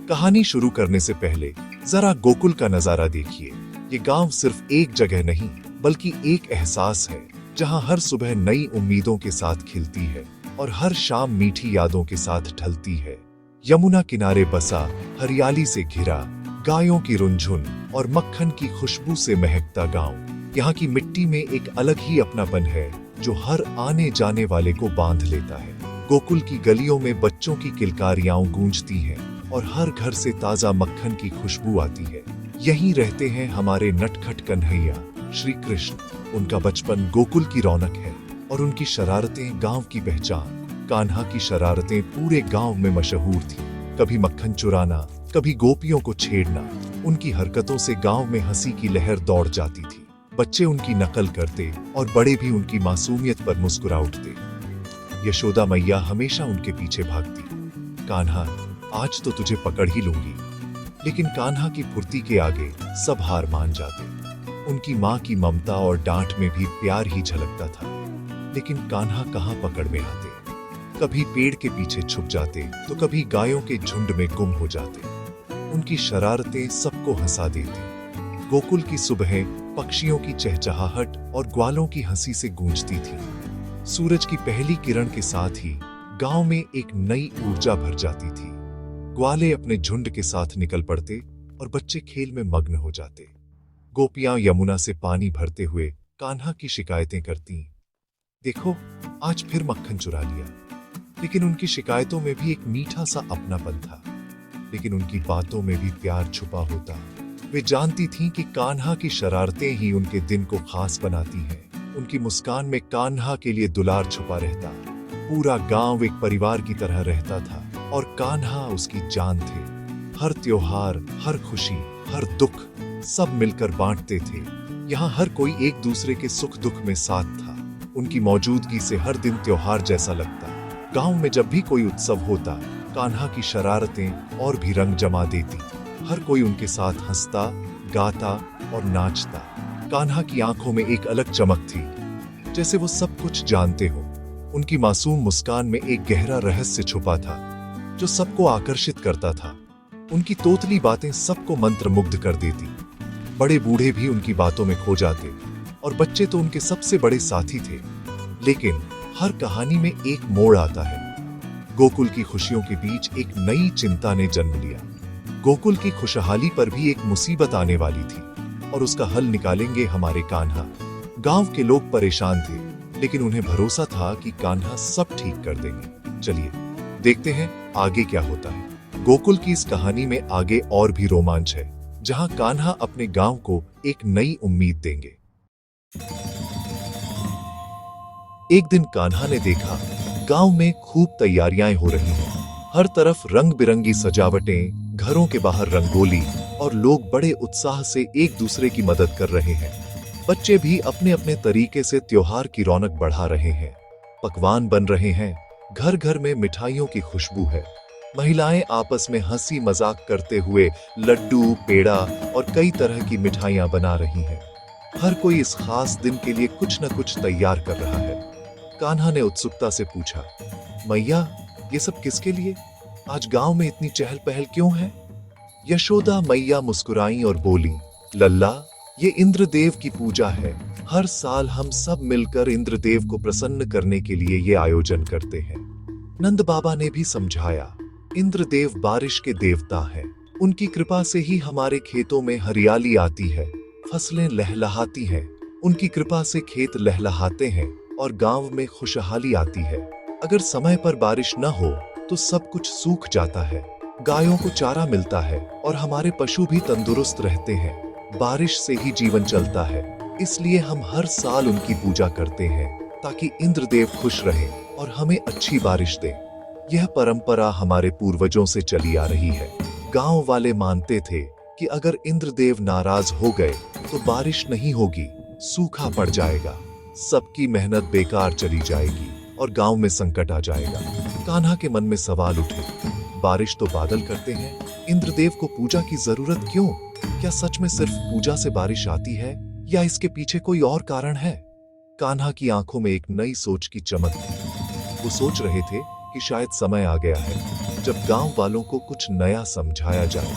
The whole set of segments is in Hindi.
कहानी शुरू करने से पहले जरा गोकुल का नजारा देखिए। ये गांव सिर्फ एक जगह नहीं बल्कि एक एहसास है, जहां हर सुबह नई उम्मीदों के साथ खिलती है और हर शाम मीठी यादों के साथ ढलती है। यमुना किनारे बसा, हरियाली से घिरा, गायों की रुनझुन और मक्खन की खुशबू से महकता गांव। यहाँ की मिट्टी में एक अलग ही अपनापन है जो हर आने जाने वाले को बांध लेता है। गोकुल की गलियों में बच्चों की किलकारियां गूंजती हैं और हर घर से ताजा मक्खन की खुशबू आती है। यहीं रहते हैं हमारे नटखट कन्हैया श्री कृष्ण। उनका बचपन गोकुल की रौनक है और उनकी शरारतें गांव की पहचान। कान्हा की शरारतें पूरे गांव में मशहूर थी। कभी मक्खन चुराना, कभी गोपियों को छेड़ना। उनकी हरकतों से गांव में हंसी की लहर दौड़ जाती थी। बच्चे उनकी नकल करते और बड़े भी उनकी मासूमियत पर मुस्कुरा उठते। यशोदा मैया हमेशा उनके पीछे भागती, कान्हा आज तो तुझे पकड़ ही लूंगी। लेकिन कान्हा की फुर्ती के आगे सब हार मान जाते। उनकी माँ की ममता और डांट में भी प्यार ही झलकता था। लेकिन कान्हा कहाँ पकड़ में आते। कभी पेड़ के पीछे छुप जाते तो कभी गायों के झुंड में गुम हो जाते। उनकी शरारतें सबको हंसा देती। गोकुल की सुबहें पक्षियों की चहचहाहट और ग्वालों की हंसी से गूंजती थी। सूरज की पहली किरण के साथ ही गांव में एक नई ऊर्जा भर जाती थी। ग्वाले अपने झुंड के साथ निकल पड़ते और बच्चे खेल में मग्न हो जाते। गोपियां यमुना से पानी भरते हुए कान्हा की शिकायतें करती, देखो आज फिर मक्खन चुरा लिया। लेकिन उनकी शिकायतों में भी एक मीठा सा अपनापन था। लेकिन उनकी बातों में भी प्यार छुपा होता। वे जानती थीं कि कान्हा की शरारतें ही उनके दिन को खास बनाती हैं। उनकी मुस्कान में कान्हा के लिए दुलार छुपा रहता। पूरा गांव एक परिवार की तरह रहता था और कान्हा उसकी जान थे। हर त्योहार, हर खुशी, हर दुख सब मिलकर बांटते थे। यहाँ हर कोई एक दूसरे के सुख दुख में साथ था। उनकी मौजूदगी से हर दिन त्योहार जैसा लगता। गांव में जब भी कोई उत्सव होता, कान्हा की शरारतें और भी रंग जमा देती। हर कोई उनके साथ हंसता, गाता और नाचता। कान्हा की आंखों में एक अलग चमक थी, जैसे वो सब कुछ जानते हो। उनकी मासूम मुस्कान में एक गहरा रहस्य छुपा था जो सबको आकर्षित करता था। उनकी तोतली बातें सबको मंत्रमुग्ध कर देती। बड़े बूढ़े भी उनकी बातों में खो जाते और बच्चे तो उनके सबसे बड़े साथी थे। लेकिन हर कहानी में एक मोड़ आता है। गोकुल की खुशियों के बीच एक नई चिंता ने जन्म लिया। गोकुल की खुशहाली पर भी एक मुसीबत आने वाली थी और उसका हल निकालेंगे हमारे कान्हा। गांव के लोग परेशान थे, लेकिन उन्हें भरोसा था कि कान्हा सब ठीक कर देंगे। चलिए देखते हैं आगे क्या होता है। गोकुल की इस कहानी में आगे और भी रोमांच है, जहां कान्हा अपने गांव को एक नई उम्मीद देंगे। एक दिन कान्हा ने देखा गांव में खूब तैयारियां हो रही हैं। हर तरफ रंग बिरंगी सजावटें, घरों के बाहर रंगोली और लोग बड़े उत्साह से एक दूसरे की मदद कर रहे हैं। बच्चे भी अपने अपने तरीके से त्योहार की रौनक बढ़ा रहे हैं। पकवान बन रहे हैं, घर घर में मिठाइयों की खुशबू है। महिलाएं आपस में हंसी मजाक करते हुए लड्डू, पेड़ा और कई तरह की मिठाइयां बना रही हैं। हर कोई इस खास दिन के लिए कुछ न कुछ तैयार कर रहा है। कान्हा ने उत्सुकता से पूछा, मैया ये सब किसके लिए? आज गांव में इतनी चहल पहल क्यों है? यशोदा मैया मुस्कुराई और बोली, लल्ला ये इंद्रदेव की पूजा है। हर साल हम सब मिलकर इंद्रदेव को प्रसन्न करने के लिए ये आयोजन करते हैं। नंद बाबा ने भी समझाया, इंद्रदेव बारिश के देवता हैं। उनकी कृपा से ही हमारे खेतों में हरियाली आती है, फसलें लहलहाती हैं। उनकी कृपा से खेत लहलहाते हैं और गांव में खुशहाली आती है। अगर समय पर बारिश न हो तो सब कुछ सूख जाता है। गायों को चारा मिलता है और हमारे पशु भी तंदुरुस्त रहते हैं। बारिश से ही जीवन चलता है, इसलिए हम हर साल उनकी पूजा करते हैं ताकि इंद्रदेव खुश रहे और हमें अच्छी बारिश दे। यह परंपरा हमारे पूर्वजों से चली आ रही है। गांव वाले मानते थे कि अगर इंद्रदेव नाराज हो गए तो बारिश नहीं होगी, सूखा पड़ जाएगा, सबकी मेहनत बेकार चली जाएगी और गांव में संकट आ जाएगा। कान्हा के मन में सवाल उठे, बारिश तो बादल करते हैं, इंद्रदेव को पूजा की जरूरत क्यों? क्या सच में सिर्फ पूजा से बारिश आती है या इसके पीछे कोई और कारण है? कान्हा की आंखों में एक नई सोच की चमक थी। वो सोच रहे थे कि शायद समय आ गया है जब गांव वालों को कुछ नया समझाया जाए।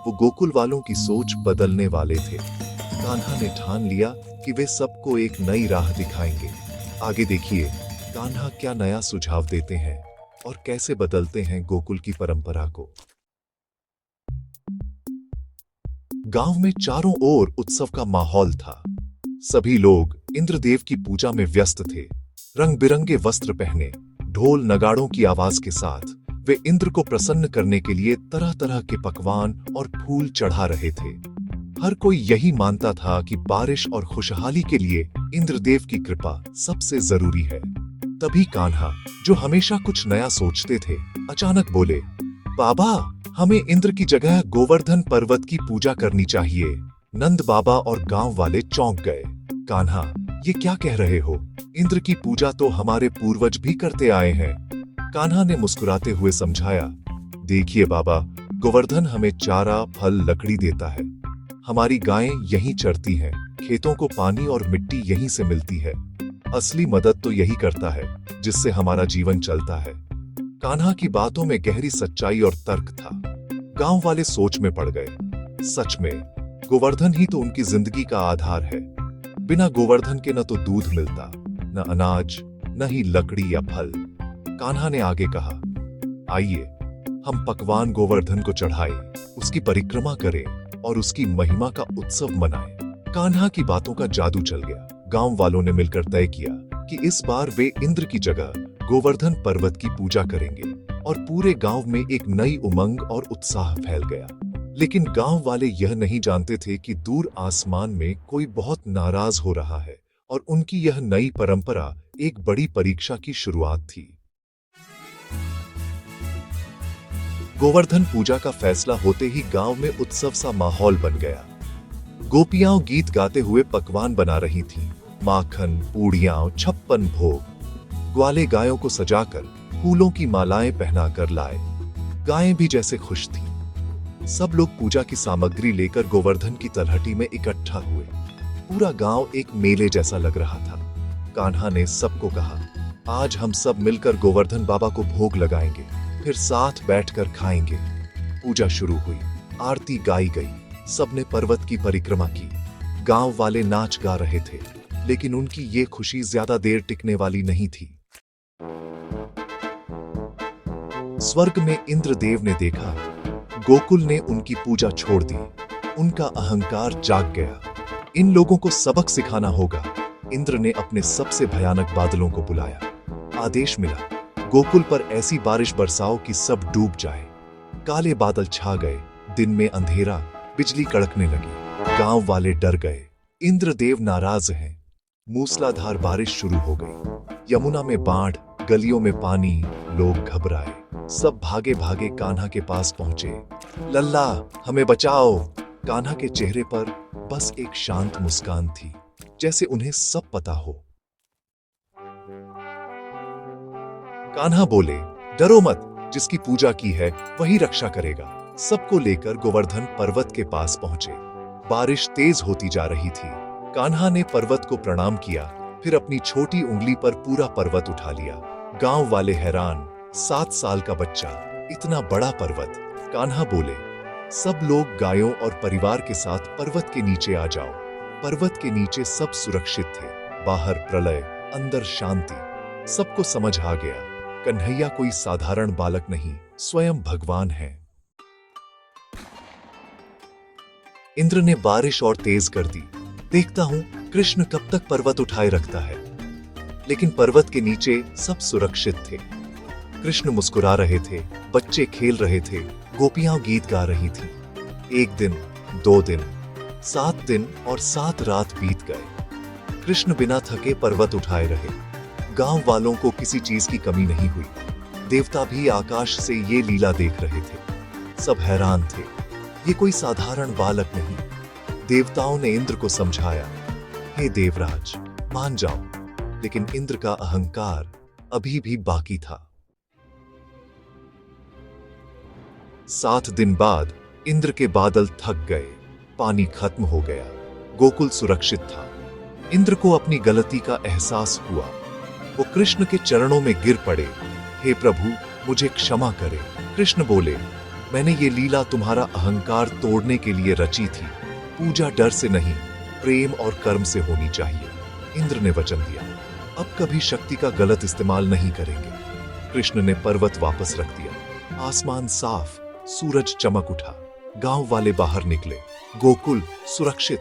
वो गोकुल वालों की सोच बदलने वाले थे। कान्हा ने ठान लिया कि वे सबको एक नई राह दिखाएंगे। आगे देखिए कान्हा क्या नया सुझाव देते हैं और कैसे बदलते हैं गोकुल की परंपरा को। गांव में चारों ओर उत्सव का माहौल था। सभी लोग इंद्रदेव की पूजा में व्यस्त थे। रंग बिरंगे वस्त्र पहने, ढोल नगाड़ों की आवाज के साथ वे इंद्र को प्रसन्न करने के लिए तरह तरह के पकवान और फूल चढ़ा रहे थे। हर कोई यही मानता था कि बारिश और खुशहाली के लिए इंद्रदेव की कृपा सबसे जरूरी है। तभी कान्हा, जो हमेशा कुछ नया सोचते थे, अचानक बोले, बाबा, हमें इंद्र की जगह गोवर्धन पर्वत की पूजा करनी चाहिए। नंद बाबा और गांव वाले चौंक गए। कान्हा, ये क्या कह रहे हो? इंद्र की पूजा तो हमारे पूर्वज भी करते आए हैं। कान्हा ने मुस्कुराते हुए समझाया, देखिए बाबा, गोवर्धन हमें चारा, फल, लकड़ी देता है। हमारी गायें यहीं चरती हैं, खेतों को पानी और मिट्टी यहीं से मिलती है। असली मदद तो यही करता है जिससे हमारा जीवन चलता है। कान्हा की बातों में गहरी सच्चाई और तर्क था। गांव वाले सोच में पड़ गए। सच में गोवर्धन ही तो उनकी जिंदगी का आधार है। बिना गोवर्धन के न तो दूध मिलता, न अनाज, न ही लकड़ी या फल। कान्हा ने आगे कहा, आइए हम पकवान गोवर्धन को चढ़ाएं, उसकी परिक्रमा करें और उसकी महिमा का उत्सव मनाएं। कान्हा की बातों का जादू चल गया। गांव वालों ने मिलकर तय किया कि इस बार वे इंद्र की जगह गोवर्धन पर्वत की पूजा करेंगे और पूरे गांव में एक नई उमंग और उत्साह फैल गया। लेकिन गांव वाले यह नहीं जानते थे कि दूर आसमान में कोई बहुत नाराज हो रहा है और उनकी यह नई परंपरा एक बड़ी परीक्षा की शुरुआत थी। गोवर्धन पूजा का फैसला होते ही गांव में उत्सव सा माहौल बन गया। गोपियां गीत गाते हुए पकवान बना रही थीं, माखन, पूड़ियां, 56 भोग। ग्वाले गायों को सजाकर फूलों की मालाएं पहनाकर लाए। गायें भी जैसे खुश थीं। सब लोग पूजा की सामग्री लेकर गोवर्धन की तलहटी में इकट्ठा हुए। पूरा गांव एक मेले जैसा लग रहा था। कान्हा ने सबको कहा, आज हम सब मिलकर गोवर्धन बाबा को भोग लगाएंगे, फिर साथ बैठकर खाएंगे। पूजा शुरू हुई, आरती गाई गई, सबने पर्वत की परिक्रमा की। गांव वाले नाच गा रहे थे, लेकिन उनकी ये खुशी ज्यादा देर टिकने वाली नहीं थी। स्वर्ग में इंद्रदेव ने देखा, गोकुल ने उनकी पूजा छोड़ दी। उनका अहंकार जाग गया। इन लोगों को सबक सिखाना होगा। इंद्र ने अपने सबसे भयानक बादलों को बुलाया। आदेश मिला, गोकुल पर ऐसी बारिश बरसाओ कि सब डूब जाए। काले बादल छा गए। दिन में अंधेरा, बिजली कड़कने लगी। गांव वाले डर गए। इंद्रदेव नाराज हैं। मूसलाधार बारिश शुरू हो गई। यमुना में बाढ़, गलियों में पानी, लोग घबराए। सब भागे भागे कान्हा के पास पहुंचे। लल्ला, हमें बचाओ। कान्हा के चेहरे पर बस एक शांत मुस्कान थी, जैसे उन्हें सब पता हो। कान्हा बोले, डरो मत, जिसकी पूजा की है वही रक्षा करेगा। सबको लेकर गोवर्धन पर्वत के पास पहुंचे। बारिश तेज होती जा रही थी। कान्हा ने पर्वत को प्रणाम किया, फिर अपनी छोटी उंगली पर पूरा पर्वत उठा लिया। गांव वाले हैरान, 7 साल का बच्चा, इतना बड़ा पर्वत। कान्हा बोले, सब लोग गायों और परिवार के साथ पर्वत के नीचे आ जाओ। पर्वत के नीचे सब सुरक्षित थे। बाहर प्रलय, अंदर शांति। सबको समझ आ गया, कन्हैया कोई साधारण बालक नहीं, स्वयं भगवान है। इंद्र ने बारिश और तेज कर दी। देखता हूं कृष्ण कब तक पर्वत उठाए रखता है। लेकिन पर्वत के नीचे सब सुरक्षित थे। कृष्ण मुस्कुरा रहे थे, बच्चे खेल रहे थे, गोपियां गीत गा रही थीं। 1 दिन, 2 दिन, 7 दिन और 7 रात बीत गए। कृष्ण बिना थके पर्वत उठाए रहे। गांव वालों को किसी चीज की कमी नहीं हुई। देवता भी आकाश से ये लीला देख रहे थे। सब हैरान थे, ये कोई साधारण बालक नहीं। देवताओं ने इंद्र को समझाया, हे देवराज, मान जाओ। लेकिन इंद्र का अहंकार अभी भी बाकी था। 7 दिन बाद इंद्र के बादल थक गए। पानी खत्म हो गया। गोकुल सुरक्षित था। इंद्र को अपनी गलती का एहसास हुआ। वो कृष्ण के चरणों में गिर पड़े। हे प्रभु, मुझे क्षमा करे। कृष्ण बोले, मैंने ये लीला तुम्हारा अहंकार तोड़ने के लिए रची थी। पूजा डर से नहीं, प्रेम और कर्म से होनी चाहिए। इंद्र ने वचन दिया, अब कभी शक्ति का गलत इस्तेमाल नहीं करेंगे। कृष्ण ने पर्वत वापस रख दिया। आसमान साफ, सूरज चमक उठा। गांव वाले बाहर निकले। गोकुल सुरक्षित,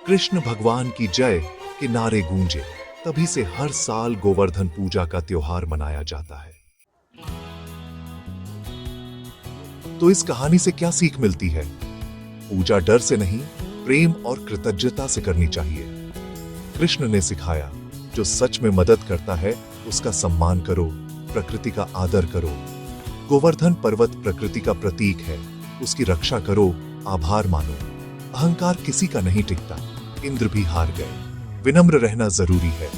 कृष्ण भगवान की जय के नारे गूंजे। तभी से हर साल गोवर्धन पूजा का त्योहार मनाया जाता है। तो इस कहानी से क्या सीख मिलती है? पूजा डर से नहीं, प्रेम और कृतज्ञता से करनी चाहिए। कृष्ण ने सिखाया, जो सच में मदद करता है उसका सम्मान करो, प्रकृति का आदर करो। गोवर्धन पर्वत प्रकृति का प्रतीक है, उसकी रक्षा करो, आभार मानो। अहंकार किसी का नहीं टिकता, इंद्र भी हार गए। विनम्र रहना जरूरी है।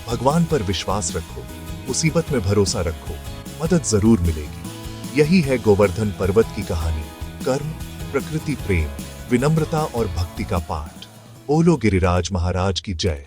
भगवान पर विश्वास रखो, मुसीबत में भरोसा रखो, मदद जरूर मिलेगी। यही है गोवर्धन पर्वत की कहानी। कर्म, प्रकृति, प्रेम, विनम्रता और भक्ति का पाठ। बोलो गिरिराज महाराज की जय।